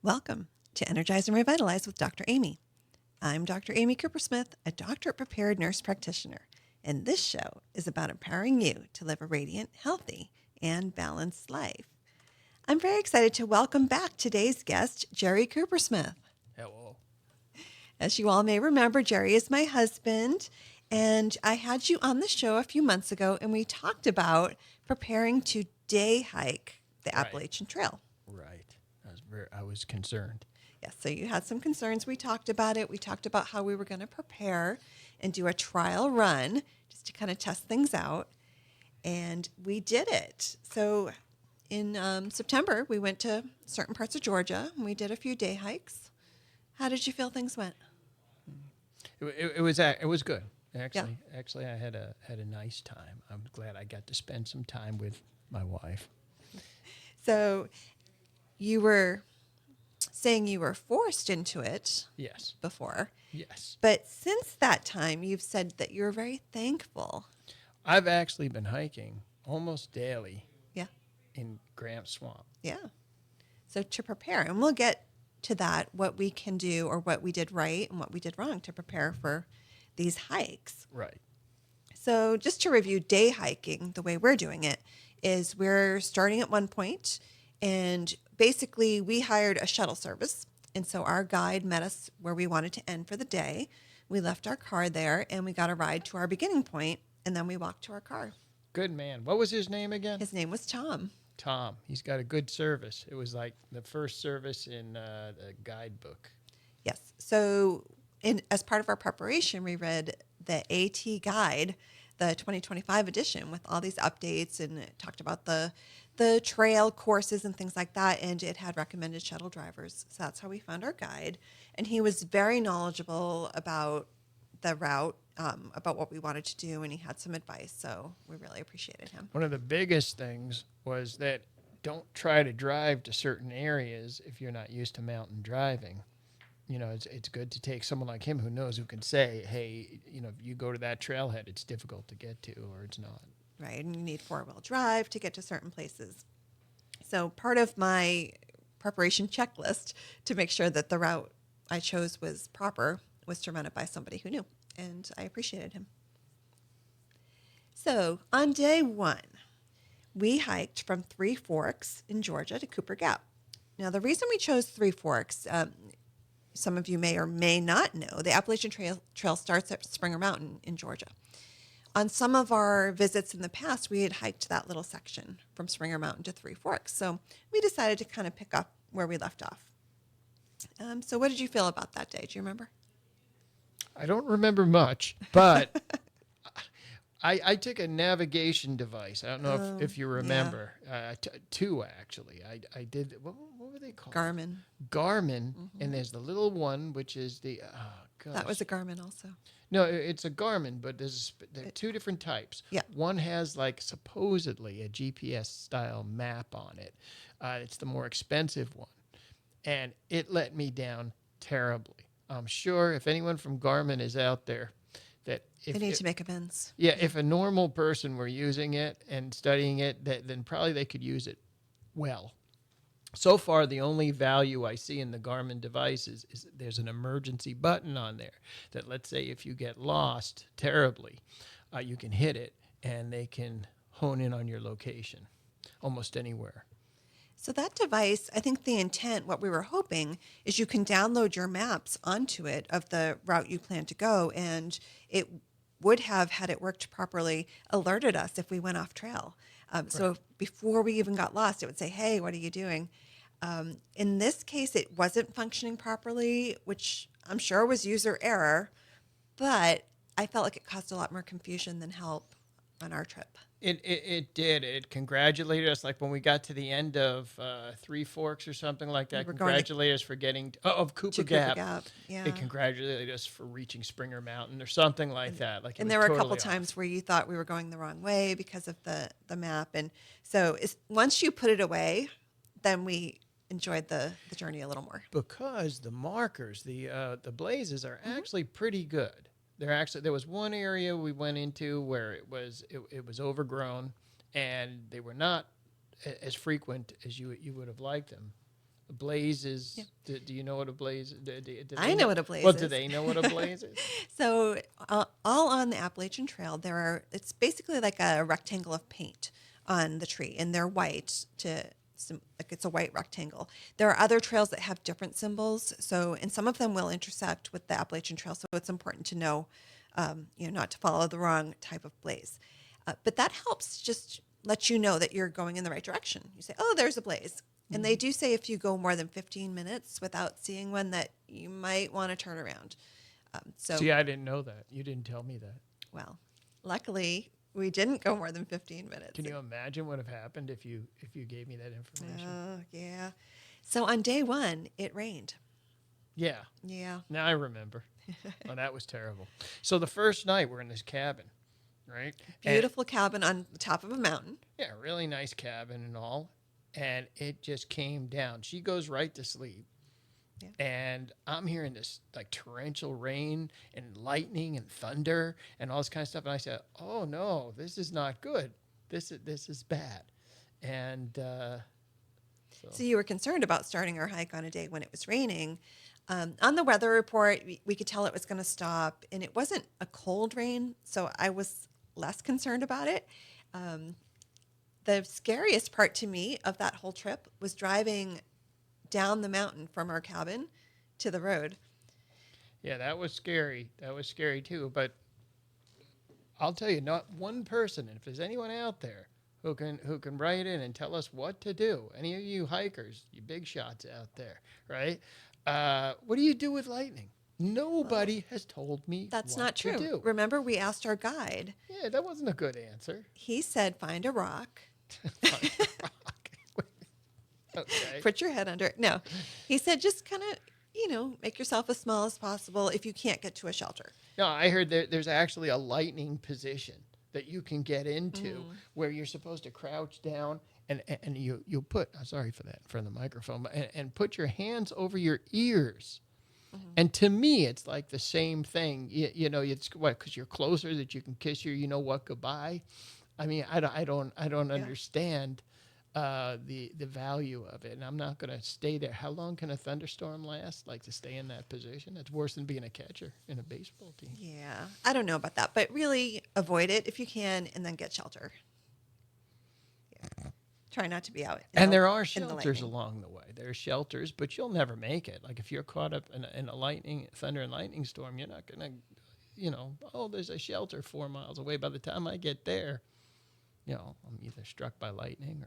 Welcome to Energize and Revitalize with Dr. Amy. I'm Dr. Amy Coopersmith, a doctorate-prepared nurse practitioner, and this show is about empowering you to live a radiant, healthy, and balanced life. I'm very excited to welcome back today's guest, Jerry Coopersmith. Hello. As you all may remember, Jerry is my husband, and I had you on the show a few months ago, and we talked about preparing to day hike the Right. Appalachian Trail. Right. I was concerned. Yes, so you had some concerns. We talked about it. We talked about how we were going to prepare and do a trial run just to kind of test things out. And we did it. So in September, we went to certain parts of Georgia and we did a few day hikes. How did you feel things went? It was good. Actually, I had a nice time. I'm glad I got to spend some time with my wife. So you were saying you were forced into it Yes. before. Yes. But since that time, you've said that you're very thankful. I've actually been hiking almost daily Yeah. in Grant Swamp. Yeah. So to prepare, and we'll get to that, what we can do or what we did right and what we did wrong to prepare for these hikes. Right. So just to review day hiking, the way we're doing it is we're starting at one point, and basically we hired a shuttle service. And so our guide met us where we wanted to end for the day. We left our car there and we got a ride to our beginning point, and then we walked to our car. Good man. What was his name again? His name was Tom. Tom. He's got a good service. It was like the first service in the guidebook. Yes. So as part of our preparation, we read the AT guide, the 2025 edition, with all these updates, and it talked about the trail courses and things like that, and it had recommended shuttle drivers. So that's how we found our guide. And he was very knowledgeable about the route, about what we wanted to do, and he had some advice. So we really appreciated him. One of the biggest things was that don't try to drive to certain areas if you're not used to mountain driving. You know, it's good to take someone like him who knows, who can say, hey, you know, if you go to that trailhead, it's difficult to get to or it's not. Right, and you need four-wheel drive to get to certain places. So part of my preparation checklist to make sure that the route I chose was proper was to run it by somebody who knew, and I appreciated him. So on day one, we hiked from Three Forks in Georgia to Cooper Gap. Now, the reason we chose Three Forks, some of you may or may not know, the Appalachian Trail starts at Springer Mountain in Georgia. On some of our visits in the past, we had hiked that little section from Springer Mountain to Three Forks. So we decided to kind of pick up where we left off. So what did you feel about that day? Do you remember? I don't remember much, but I took a navigation device. I don't know if you remember. Two, actually. I did. What were they called? Garmin. Garmin, and there's the little one, which is the, gosh. That was a Garmin also. No, it's a Garmin, but there are two different types. Yeah. One has like supposedly a GPS style map on it. It's the more expensive one, and it let me down terribly. I'm sure if anyone from Garmin is out there, that if They need to make amends. yeah, if a normal person were using it and studying it, then probably they could use it well. So far, the only value I see in the Garmin devices is there's an emergency button on there that, let's say, if you get lost terribly, you can hit it and they can hone in on your location almost anywhere. So that device, I think the intent, what we were hoping, is you can download your maps onto it of the route you plan to go, and it would have, had it worked properly, alerted us if we went off trail. So before we even got lost, it would say, hey, what are you doing? In this case, it wasn't functioning properly, which I'm sure was user error, but I felt like it caused a lot more confusion than help on our trip. It did. It congratulated us, like when we got to the end of Three Forks or something like that. We were Congratulated us for getting of Cooper Gap. Yeah. It congratulated us for reaching Springer Mountain or something like that. Like, And there were a couple times where you thought we were going the wrong way because of the map. And so once you put it away, then we enjoyed the journey a little more. Because the markers, the blazes are actually pretty good. There was one area we went into where it was overgrown, and they were not as frequent as you would have liked them. blazes. Yeah. Do you know what a blaze? Do I they know what a blaze Well, is. do they know what a blaze is? So all on the Appalachian Trail, it's basically like a rectangle of paint on the tree, and they're white like it's a white rectangle. There are other trails that have different symbols. So, and some of them will intersect with the Appalachian Trail. So it's important to know, not to follow the wrong type of blaze. But that helps just let you know that you're going in the right direction. You say, oh, there's a blaze. And they do say if you go more than 15 minutes without seeing one, that you might want to turn around. See, I didn't know that. You didn't tell me that. Well, luckily we didn't go more than 15 minutes. Can you imagine what would have happened if you gave me that information? Yeah. So on day 1, it rained. Yeah. Yeah. Now I remember. Oh, that was terrible. So the first night we're in this cabin, right? Beautiful cabin on the top of a mountain. Yeah, really nice cabin and all. And it just came down. She goes right to sleep. Yeah. And I'm hearing this like torrential rain and lightning and thunder and all this kind of stuff. And I said, oh no, this is not good. This is bad. And so you were concerned about starting our hike on a day when it was raining. On the weather report, we could tell it was going to stop, and it wasn't a cold rain, so I was less concerned about it. The scariest part to me of that whole trip was driving down the mountain from our cabin to the road. Yeah, that was scary. That was scary too. But I'll tell you, not one person, and if there's anyone out there who can write in and tell us what to do, any of you hikers, you big shots out there, right? What do you do with lightning? Nobody has told me that's what not true. to do. Remember, we asked our guide. Yeah, that wasn't a good answer. He said, find a rock. Find a rock. Okay. Put your head under it. No, he said, just kind of, make yourself as small as possible if you can't get to a shelter. No, I heard there's actually a lightning position that you can get into where you're supposed to crouch down and you'll put, I'm sorry for that, in front of the microphone, and put your hands over your ears. Mm-hmm. And to me, it's like the same thing. It's what, because you're closer, that you can kiss your, goodbye. I mean, I don't understand the value of it, and I'm not going to stay there. How long can a thunderstorm last? Like, to stay in that position? It's worse than being a catcher in a baseball team. Yeah, I don't know about that, but really avoid it if you can, and then get shelter. Yeah. Try not to be out. And there are shelters along the way. There are shelters, but you'll never make it. Like, if you're caught up in a thunder and lightning storm, you're not going to, there's a shelter 4 miles away. By the time I get there, I'm either struck by lightning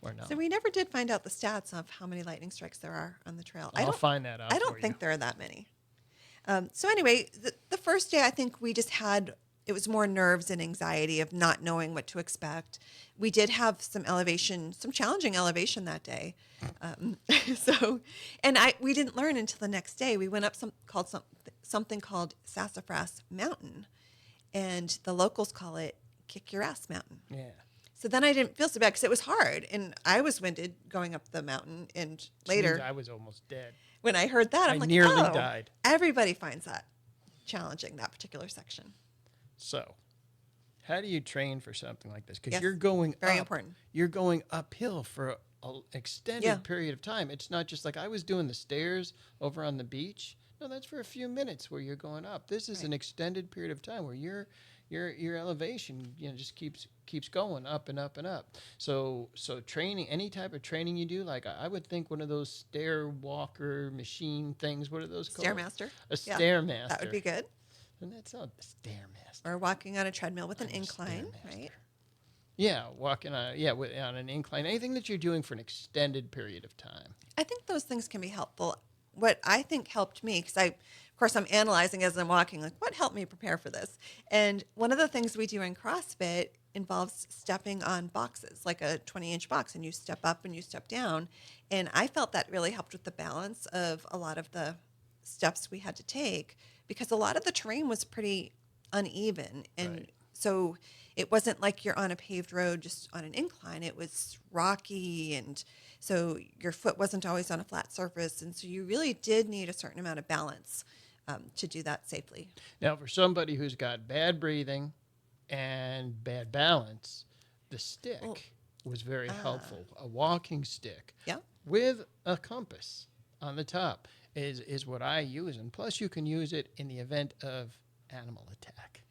or not. So we never did find out the stats of how many lightning strikes there are on the trail. I'll find that out. I don't think there are that many. So anyway, the first day, I think we just it was more nerves and anxiety of not knowing what to expect. We did have some challenging elevation that day. We didn't learn until the next day. We went up something called Sassafras Mountain, and the locals call it Kick Your Ass Mountain. Yeah. So then I didn't feel so bad because it was hard, and I was winded going up the mountain. And later, I was almost dead. When I heard that, I'm like, nearly died. Everybody finds that challenging, that particular section. So, how do you train for something like this? Because Yes, you're going very up. important. You're going uphill for an extended period of time. It's not just like I was doing the stairs over on the beach. No, that's for a few minutes where you're going up. This is an extended period of time where your elevation just keeps going up and up and up. So training, any type of training you do, like I would think one of those stair walker machine things. What are those called? Stairmaster. A Stairmaster. That would be good. And that's not a Stairmaster. Or walking on a treadmill with an incline, right? Yeah, walking on an incline. Anything that you're doing for an extended period of time. I think those things can be helpful. What I think helped me, because of course, I'm analyzing as I'm walking, like, what helped me prepare for this? And one of the things we do in CrossFit involves stepping on boxes, like a 20-inch box, and you step up and you step down. And I felt that really helped with the balance of a lot of the steps we had to take, because a lot of the terrain was pretty uneven. And so it wasn't like you're on a paved road just on an incline. It was rocky, and so your foot wasn't always on a flat surface. And so you really did need a certain amount of balance to do that safely. Now, for somebody who's got bad breathing and bad balance, the stick was very helpful. A walking stick. Yeah. with a compass on the top is what I use. And plus, you can use it in the event of animal attack.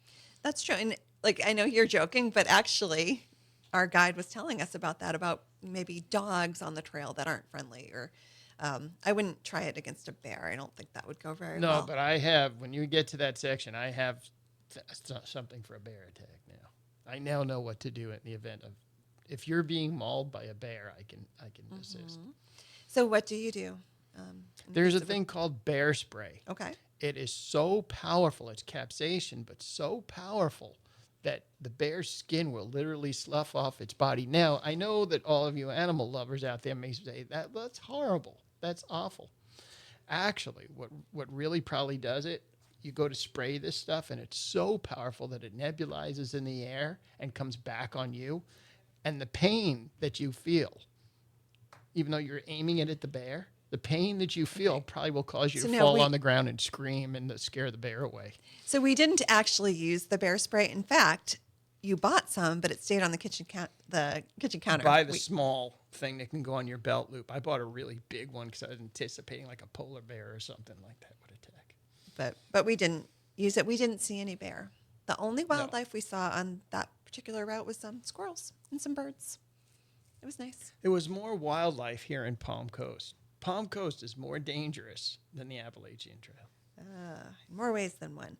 That's true. And like, I know you're joking, but actually our guide was telling us about that, about maybe dogs on the trail that aren't friendly, or I wouldn't try it against a bear. I don't think that would go very well. No, but I have, when you get to that section, I have something for a bear attack now. I now know what to do in the event of, if you're being mauled by a bear, I can assist. So what do you do? There's a thing called bear spray. Okay. It is so powerful. It's capsaicin, but so powerful that the bear's skin will literally slough off its body. Now, I know that all of you animal lovers out there may say, that's horrible. That's awful. Actually, what really probably does it, you go to spray this stuff, and it's so powerful that it nebulizes in the air and comes back on you. And the pain that you feel, even though you're aiming it at the bear, the pain that you feel probably will cause you to fall on the ground and scream and scare the bear away. So we didn't actually use the bear spray. In fact, you bought some, but it stayed on the kitchen counter. Buy the small thing that can go on your belt loop. I bought a really big one because I was anticipating like a polar bear or something like that would attack. But we didn't use it. We didn't see any bear. The only wildlife we saw on that particular route was some squirrels and some birds. It was nice. There was more wildlife here in Palm Coast. Palm Coast is more dangerous than the Appalachian Trail. In more ways than one.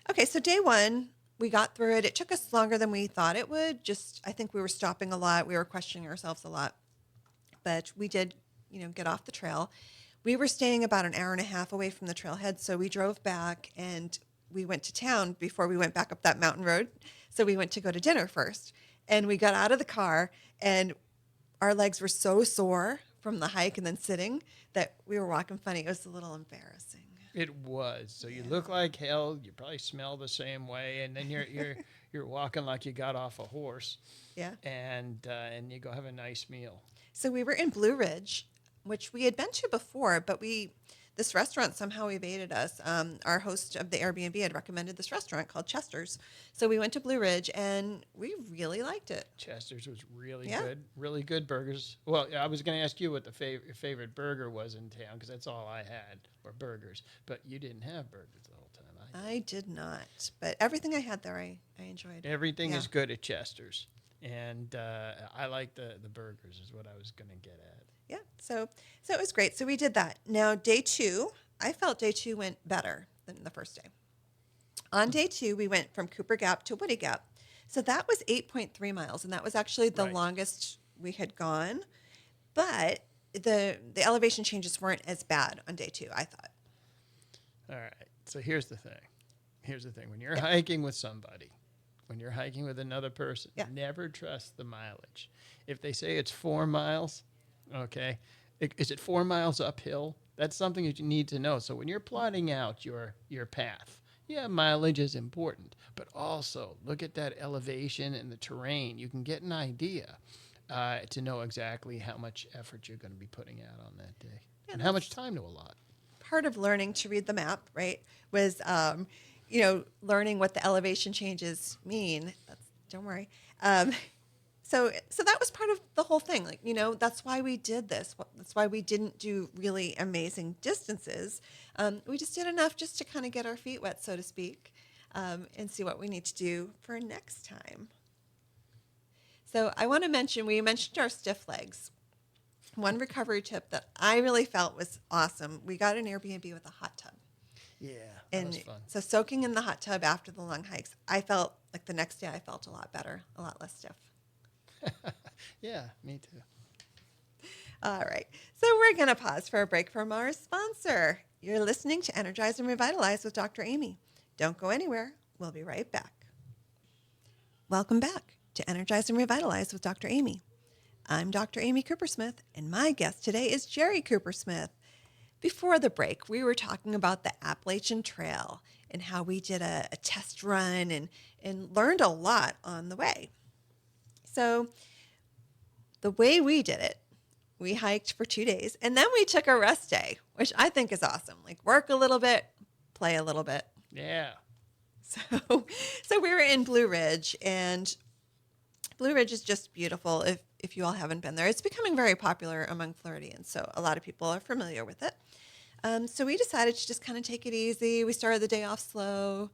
Okay, so day one, we got through it. It took us longer than we thought it would. I think we were stopping a lot. We were questioning ourselves a lot. But we did, get off the trail. We were staying about an hour and a half away from the trailhead, so we drove back and we went to town before we went back up that mountain road. So we went to go to dinner first. And we got out of the car, and our legs were so sore from the hike and then sitting that we were walking funny. It was a little embarrassing. It was. So you look like hell. You probably smell the same way, and then you're walking like you got off a horse. Yeah. And you go have a nice meal. So we were in Blue Ridge, which we had been to before, but this restaurant somehow evaded us. Our host of the Airbnb had recommended this restaurant called Chester's. So we went to Blue Ridge, and we really liked it. Chester's was really good. Really good burgers. Well, I was going to ask you what your favorite burger was in town, because that's all I had were burgers. But you didn't have burgers the whole time. I did not. But everything I had there, I enjoyed. Everything is good at Chester's. And I like the burgers is what I was going to get at. Yeah, so it was great. So we did that. Now, day two, I felt day two went better than the first day. On day two, we went from Cooper Gap to Woody Gap. So that was 8.3 miles, and that was actually the longest we had gone. But the elevation changes weren't as bad on day two, I thought. All right. So here's the thing. When you're hiking with somebody, when you're hiking with another person, never trust the mileage. If they say it's 4 miles, okay, is it 4 miles uphill? That's something that you need to know. So when you're plotting out your path, mileage is important, but also look at that elevation and the terrain. You can get an idea to know exactly how much effort you're going to be putting out on that day and how much time to allot. Part of learning to read the map, right, was learning what the elevation changes mean. Don't worry. So that was part of the whole thing. That's why we did this. That's why we didn't do really amazing distances. We just did enough just to kind of get our feet wet, so to speak, and see what we need to do for next time. So I want to mention, we mentioned our stiff legs. One recovery tip that I really felt was awesome. We got an Airbnb with a hot tub. Yeah, that was fun. So soaking in the hot tub after the long hikes, I felt like the next day I felt a lot better, a lot less stiff. Yeah, me too. All right. So we're going to pause for a break from our sponsor. You're listening to Energize and Revitalize with Dr. Amy. Don't go anywhere. We'll be right back. Welcome back to Energize and Revitalize with Dr. Amy. I'm Dr. Amy Coopersmith, and my guest today is Jerry Coopersmith. Before the break, we were talking about the Appalachian Trail and how we did a test run and learned a lot on the way. So the way we did it, we hiked for 2 days, and then we took a rest day, which I think is awesome. Work a little bit, play a little bit. Yeah. So we were in Blue Ridge, and Blue Ridge is just beautiful if you all haven't been there. It's becoming very popular among Floridians, so a lot of people are familiar with it. So we decided to just kind of take it easy. We started the day off slow.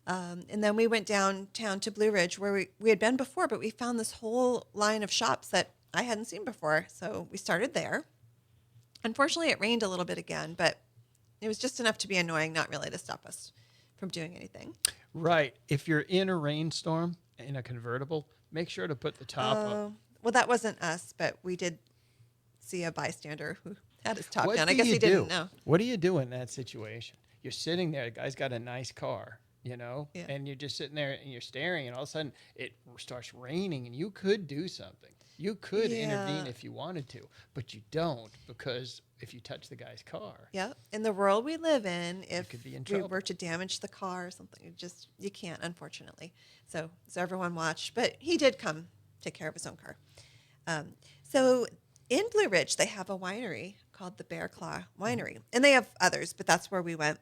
And then we went downtown to Blue Ridge where we had been before, but we found this whole line of shops that I hadn't seen before. So we started there. Unfortunately, it rained a little bit again, but it was just enough to be annoying, not really to stop us from doing anything. Right. If you're in a rainstorm in a convertible, make sure to put the top up. Well, that wasn't us, but we did see a bystander who had his top What down. do I guess you he do? didn't know. What do you do in that situation? You're sitting there, the guy's got a nice car, Yeah. and you're just sitting there and you're staring, and all of a sudden it starts raining, and you could do something. You could intervene if you wanted to, but you don't, because if you touch the guy's car, Yeah, in the world we live in, if could be in we trouble. were to damage the car or something, you can't, unfortunately. So everyone watched, but he did come take care of his own car. So in Blue Ridge, they have a winery called the Bear Claw Winery, and they have others, but that's where we went.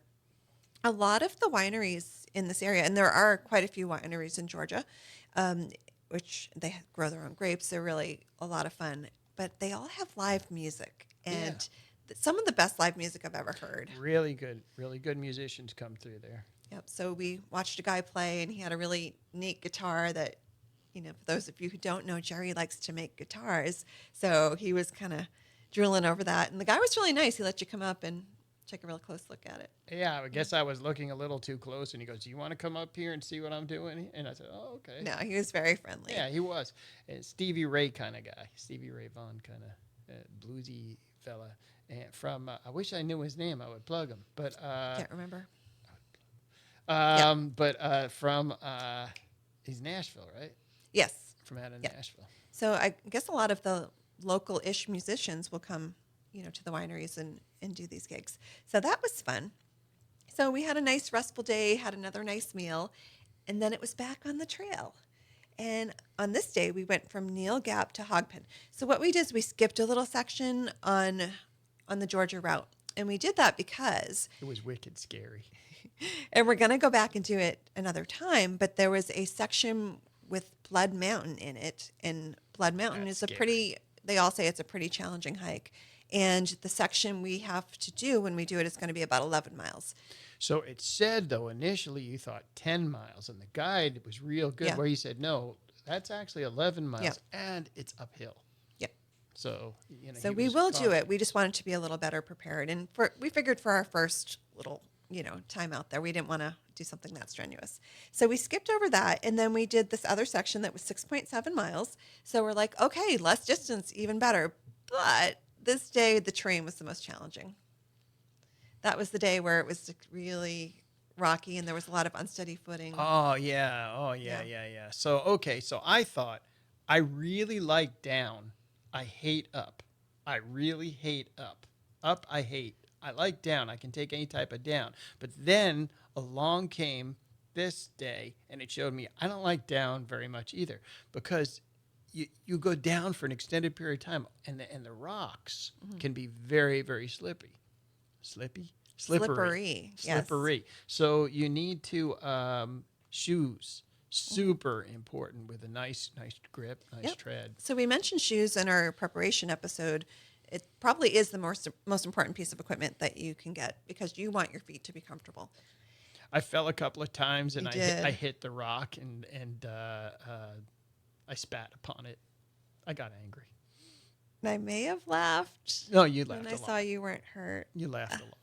A lot of the wineries in this area, and there are quite a few wineries in Georgia, which they grow their own grapes. They're really a lot of fun, but they all have live music, and some of the best live music I've ever heard. really good musicians come through there. Yep. So we watched a guy play, and he had a really neat guitar that, for those of you who don't know, Jerry likes to make guitars. So he was kind of drooling over that. And the guy was really nice. He let you come up and take a real close look at it. Yeah, I guess I was looking a little too close, and he goes, "Do you want to come up here and see what I'm doing?" And I said, "Oh, okay." No, he was very friendly. Yeah, he was. And Stevie Ray kind of guy. Stevie Ray Vaughan kind of bluesy fella. And from, I wish I knew his name. I would plug him. But Can't remember. from he's Nashville, right? Yes. From out of Yeah. Nashville. So I guess a lot of the local-ish musicians will come, to the wineries and do these gigs. So that was fun. So we had a nice restful day, had another nice meal, and then it was back on the trail. And on this day, we went from Neal Gap to Hogpen. So what we did is we skipped a little section on the Georgia route. And we did that because, It was wicked scary. and we're going to go back and do it another time, but there was a section with Blood Mountain in it. And Blood Mountain That's is scary. they all say it's a pretty challenging hike. And the section we have to do when we do it is going to be about 11 miles. So it said, though, initially you thought 10 miles, and the guide was real good, Yeah. where he said, no, that's actually 11 miles, Yeah. and it's uphill. Yep. So, So he we was will do cautious. it. We just wanted to be a little better prepared. And we figured for our first little, time out there, we didn't want to do something that strenuous. So we skipped over that. And then we did this other section that was 6.7 miles. So we're like, okay, less distance, even better. But this day, the terrain was the most challenging. That was the day where it was really rocky and there was a lot of unsteady footing. Oh, yeah. Yeah. So I thought, I really like down. I hate up. I really hate up. Up, I hate. I like down. I can take any type of down. But then along came this day, and it showed me I don't like down very much either, because you go down for an extended period of time, and the rocks can be very, very slippery. Slippery. Yes. So you need to shoes. Super important, with a nice grip, nice tread. So we mentioned shoes in our preparation episode. It probably is the most important piece of equipment that you can get, because you want your feet to be comfortable. I fell a couple of times, and You I did. hit the rock, and I spat upon it. I got angry. And I may have laughed No, you laughed when a I lot. saw you weren't hurt. You laughed a lot.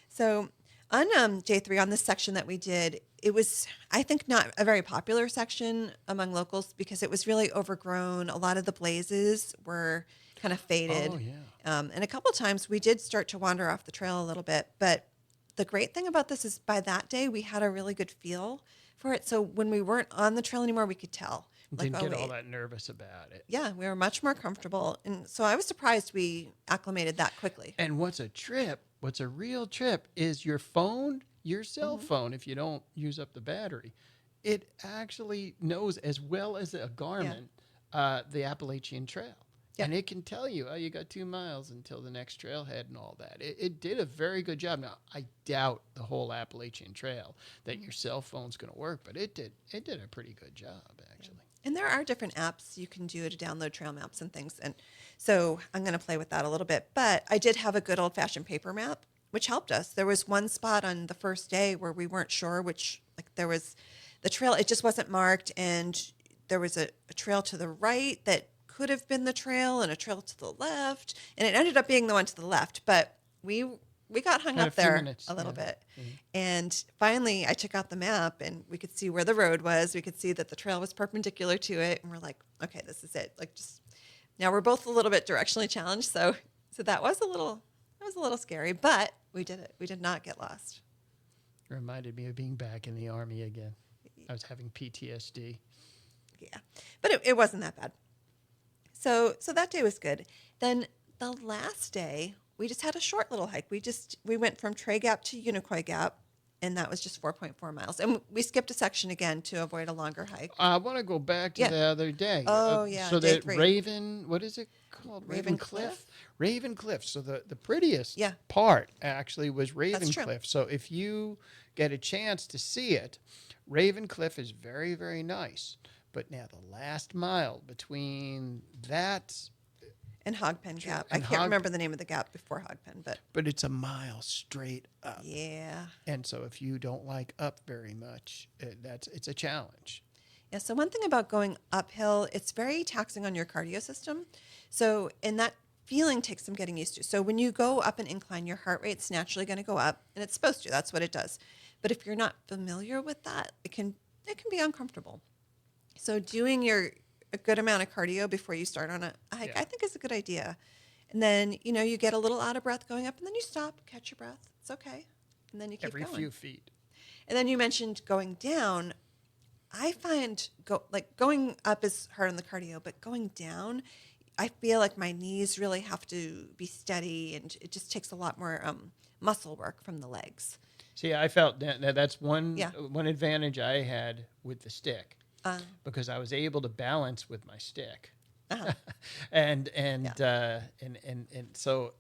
So on day 3, on this section that we did, it was, I think, not a very popular section among locals because it was really overgrown. A lot of the blazes were kind of faded. Oh, yeah. And a couple times we did start to wander off the trail a little bit. But the great thing about this is by that day, we had a really good feel for it. So when we weren't on the trail anymore, we could tell. Didn't get all that nervous about it. Yeah, we were much more comfortable. And so I was surprised we acclimated that quickly. And what's a real trip, is your phone, your cell phone, if you don't use up the battery, it actually knows as well as a Garmin the Appalachian Trail. Yeah. And it can tell you, oh, you got 2 miles until the next trailhead and all that. It did a very good job. Now, I doubt the whole Appalachian Trail that your cell phone's going to work, but it did a pretty good job, actually. And there are different apps you can do to download trail maps and things. And so I'm going to play with that a little bit. But I did have a good old fashioned paper map, which helped us. There was one spot on the first day where we weren't sure which, like there was the trail, it just wasn't marked. And there was a trail to the right that could have been the trail and a trail to the left. And it ended up being the one to the left. But we got hung Had up a few there minutes, a little yeah. bit. And finally, I took out the map and we could see where the road was. We could see that the trail was perpendicular to it. And we're like, okay, this is it. Like, just now we're both a little bit directionally challenged. So that was a little scary, but we did it. We did not get lost. Reminded me of being back in the Army again. I was having PTSD. Yeah, but it wasn't that bad. So that day was good. Then the last day, we just had a short little hike. We went from Tray Gap to Unicoi Gap, and that was just 4.4 miles. And we skipped a section again to avoid a longer hike. I want to go back to the other day. Oh, yeah, So day that 3. what is it called? Raven Cliff? Raven Cliff. So the prettiest Yeah. part actually was Raven That's true. Cliff. So if you get a chance to see it, Raven Cliff is very, very nice. But now the last mile between that, And Hogpen Gap. I And can't remember the name of the gap before Hogpen, but but it's a mile straight up. yeah. And so if you don't like up very much, it's a challenge. Yeah, so one thing about going uphill, it's very taxing on your cardio system. So, and that feeling takes some getting used to. So when you go up an incline, your heart rate's naturally going to go up, and it's supposed to. That's what it does. But if you're not familiar with that, it can be uncomfortable. So doing a good amount of cardio before you start on a hike, Yeah. I think is a good idea. And then, you get a little out of breath going up, and then you stop, catch your breath. It's okay. And then you keep Every going. few feet. And then you mentioned going down. I find going up is hard on the cardio, but going down, I feel like my knees really have to be steady, and it just takes a lot more muscle work from the legs. See, I felt that's one Yeah. one advantage I had with the stick. Uh, Because I was able to balance with my stick, uh-huh. and so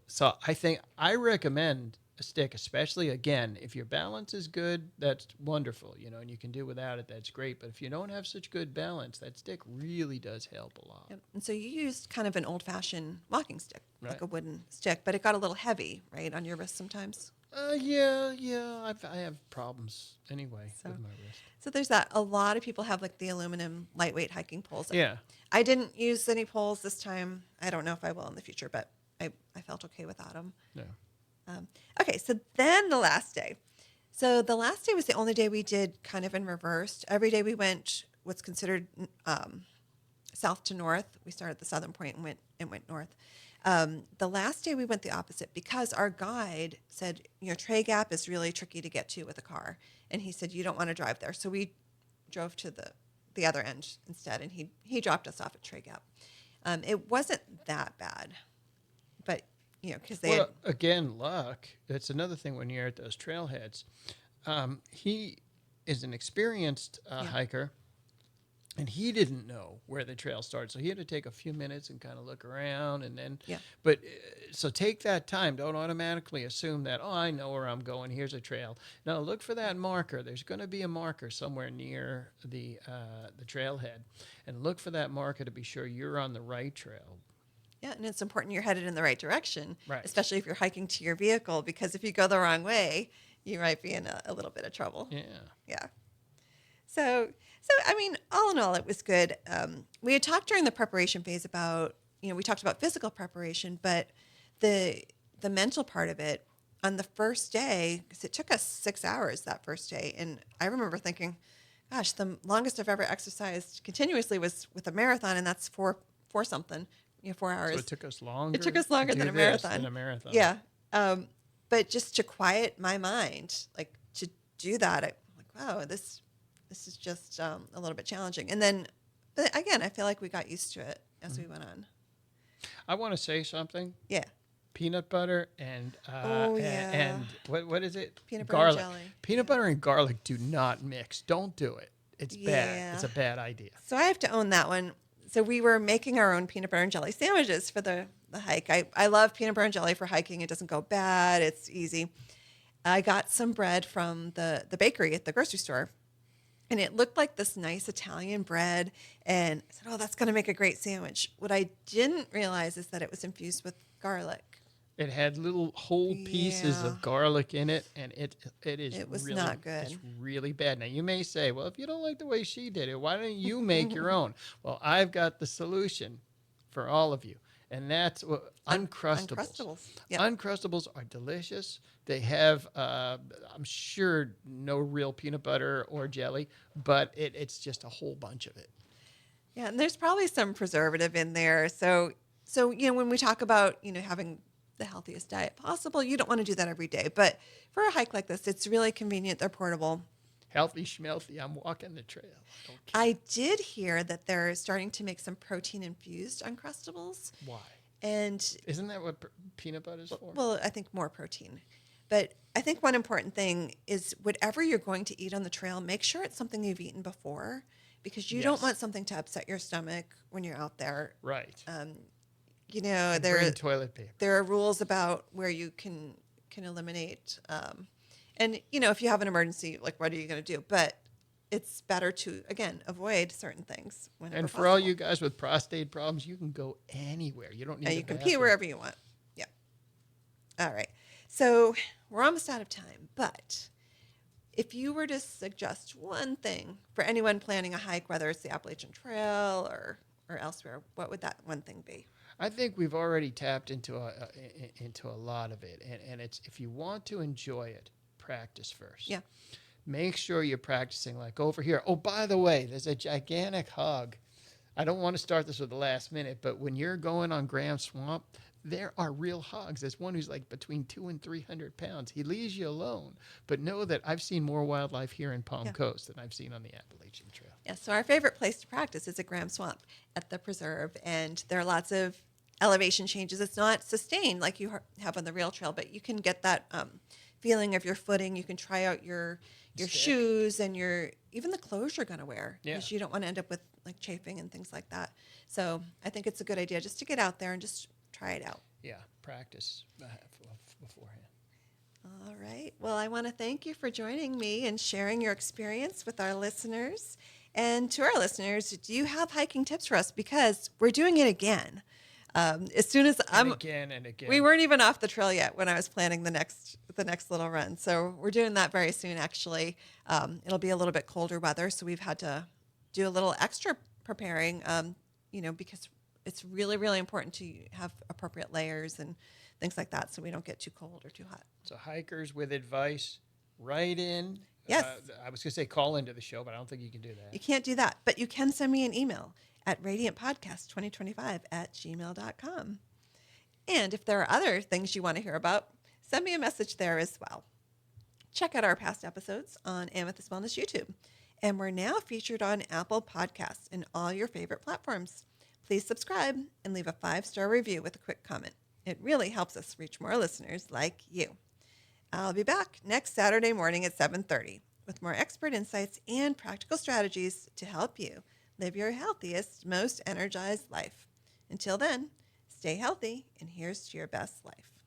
I recommend a stick, especially again if your balance is good, that's wonderful, and you can do without it, that's great. But if you don't have such good balance, that stick really does help a lot. Yep. And so you used kind of an old-fashioned walking stick, like Right. a wooden stick, but it got a little heavy, right, on your wrist sometimes. Yeah. I have problems anyway So- with my wrist. So there's that. A lot of people have like the aluminum lightweight hiking poles. Yeah. I didn't use any poles this time. I don't know if I will in the future, but I felt okay without them. No. Okay, so then the last day. So the last day was the only day we did kind of in reverse. Every day we went what's considered south to north. We started at the southern point and went north. The last day we went the opposite because our guide said, Tray Gap is really tricky to get to with a car. And he said, you don't want to drive there. So we drove to the other end instead, and he dropped us off at Tray Gap. It wasn't that bad, but, because they had... Again, luck. That's another thing when you're at those trailheads. He is an experienced hiker, and he didn't know where the trail started, so he had to take a few minutes and kind of look around, and then. Yeah. But so take that time. Don't automatically assume that I know where I'm going. Here's a trail. No, look for that marker. There's going to be a marker somewhere near the trailhead, and look for that marker to be sure you're on the right trail. Yeah, and it's important you're headed in the right direction, Right. especially if you're hiking to your vehicle, because if you go the wrong way, you might be in a little bit of trouble. Yeah. Yeah. So I mean, all in all, it was good. We had talked during the preparation phase about, we talked about physical preparation, but the mental part of it on the first day, because it took us 6 hours that first day, and I remember thinking, gosh, the longest I've ever exercised continuously was with a marathon, and that's 4 something, 4 hours. So it took us longer. It took us longer to than do a this marathon. Than a marathon. Yeah. But just to quiet my mind, like to do that, I'm like, wow, this is just a little bit challenging. And then, but again, I feel like we got used to it as we went on. I want to say something. Yeah. Peanut butter and yeah. and what is it? Peanut butter and garlic. jelly. Peanut butter and garlic do not mix. Don't do it. It's bad. Yeah. It's a bad idea. So I have to own that one. So we were making our own peanut butter and jelly sandwiches for the hike. I love peanut butter and jelly for hiking. It doesn't go bad. It's easy. I got some bread from the bakery at the grocery store. And it looked like this nice Italian bread. And I said, oh, that's going to make a great sandwich. What I didn't realize is that it was infused with garlic. It had little whole pieces Yeah. of garlic in it, and it was really not good. It's really bad. Now you may say, well, if you don't like the way she did it, why don't you make your own? Well, I've got the solution for all of you, and that's Uncrustables. Uncrustables. Yep. Uncrustables are delicious. They have, I'm sure, no real peanut butter or jelly, but it's just a whole bunch of it. Yeah, and there's probably some preservative in there. So when we talk about having the healthiest diet possible, you don't want to do that every day. But for a hike like this, it's really convenient. They're portable. Healthy schmelthy. I'm walking the trail. I did hear that they're starting to make some protein infused Uncrustables. Why? And isn't that what peanut butter is for? Well, I think more protein. But I think one important thing is whatever you're going to eat on the trail, make sure it's something you've eaten before, because you don't want something to upset your stomach when you're out there. Right. Bring toilet paper. There are rules about where you can eliminate. And if you have an emergency, like, what are you going to do? But it's better to, again, avoid certain things whenever And for possible. all you guys with prostate problems, you can go anywhere. You don't need. And you can pee wherever you want. Yeah. All right. So we're almost out of time, but if you were to suggest one thing for anyone planning a hike, whether it's the Appalachian Trail or elsewhere, what would that one thing be? I think we've already tapped into a lot of it, and it's, if you want to enjoy it, practice first. Yeah. Make sure you're practicing, like over here. Oh, by the way, there's a gigantic hog. I don't want to start this with the last minute, but when you're going on Graham Swamp, there are real hogs. There's one who's like between 200 and 300 pounds. He leaves you alone. But know that I've seen more wildlife here in Palm Coast than I've seen on the Appalachian Trail. Yeah, so our favorite place to practice is at Graham Swamp at the preserve, and there are lots of elevation changes. It's not sustained like you have on the rail trail, but you can get that feeling of your footing. You can try out your shoes and even the clothes you're going to wear, because you don't want to end up with like chafing and things like that. So I think it's a good idea just to get out there and just try it out. Yeah, practice beforehand. All right. Well, I want to thank you for joining me and sharing your experience with our listeners. And to our listeners, do you have hiking tips for us? Because we're doing it again. As soon as again and again. We weren't even off the trail yet when I was planning the next little run. So we're doing that very soon, actually. It'll be a little bit colder weather, so we've had to do a little extra preparing, because it's really, really important to have appropriate layers and things like that, so we don't get too cold or too hot. So hikers with advice, write in. Yes. I was going to say call into the show, but I don't think you can do that. You can't do that, but you can send me an email at radiantpodcast2025@gmail.com. And if there are other things you want to hear about, send me a message there as well. Check out our past episodes on Amethyst Wellness YouTube. And we're now featured on Apple Podcasts and all your favorite platforms. Please subscribe and leave a 5-star review with a quick comment. It really helps us reach more listeners like you. I'll be back next Saturday morning at 7:30 with more expert insights and practical strategies to help you live your healthiest, most energized life. Until then, stay healthy, and here's to your best life.